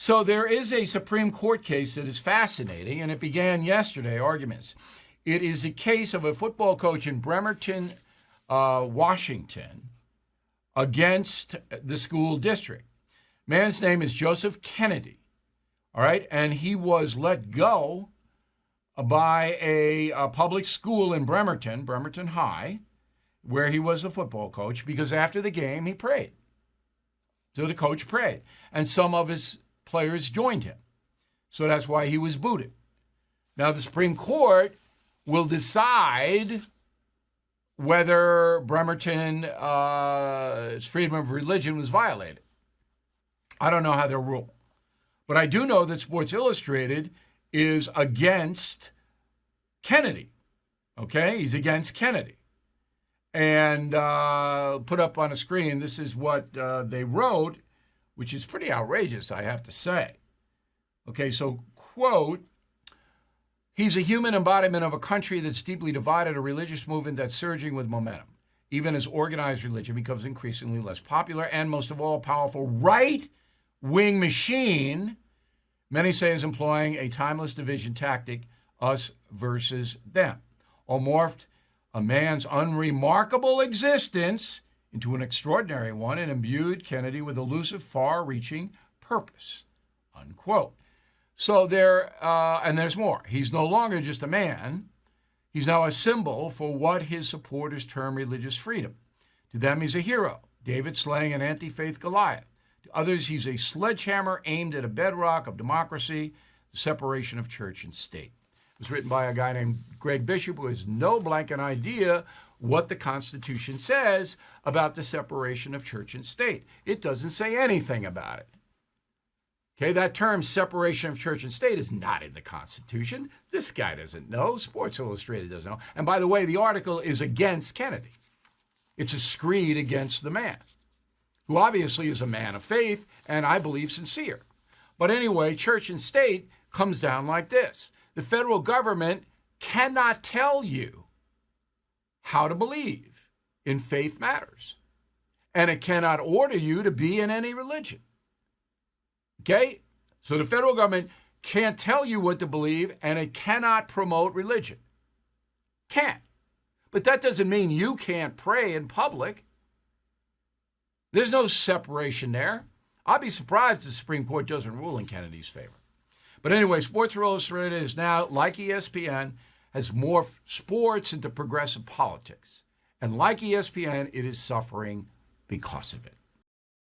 So there is a Supreme Court case that is fascinating, and it began yesterday, arguments. It is a case of a football coach in Bremerton, Washington, against the school district. Man's name is Joseph Kennedy, all right? And he was let go by a public school in Bremerton High, where he was the football coach, because after the game, he prayed. So the coach prayed, and some of his players joined him. So that's why he was booted. Now, the Supreme Court will decide whether Bremerton's freedom of religion was violated. I don't know how they'll rule. But I do know that Sports Illustrated is against Kennedy. Okay? He's against Kennedy. And put up on a screen, this is what they wrote, which is pretty outrageous, I have to say. Okay, so, quote, he's a human embodiment of a country that's deeply divided, a religious movement that's surging with momentum, even as organized religion becomes increasingly less popular, and most of all, a powerful right-wing machine, many say is employing a timeless division tactic, us versus them, or morphed a man's unremarkable existence into an extraordinary one and imbued Kennedy with elusive, far-reaching purpose, unquote. So and there's more. He's no longer just a man. He's now a symbol for what his supporters term religious freedom. To them, he's a hero, David slaying an anti-faith Goliath. To others, he's a sledgehammer aimed at a bedrock of democracy, the separation of church and state. It was written by a guy named Greg Bishop, who has no blanket idea what the Constitution says about the separation of church and state. It doesn't say anything about it. Okay, that term separation of church and state is not in the Constitution. This guy doesn't know. Sports Illustrated doesn't know. And by the way, the article is against Kennedy. It's a screed against the man, who obviously is a man of faith and I believe sincere. But anyway, church and state comes down like this. The federal government cannot tell you how to believe in faith matters. And it cannot order you to be in any religion. Okay? So the federal government can't tell you what to believe, and it cannot promote religion. Can't. But that doesn't mean you can't pray in public. There's no separation there. I'll be surprised if the Supreme Court doesn't rule in Kennedy's favor. But anyway, Sports Illustrated is now, like ESPN, has morphed sports into progressive politics. And like ESPN, it is suffering because of it.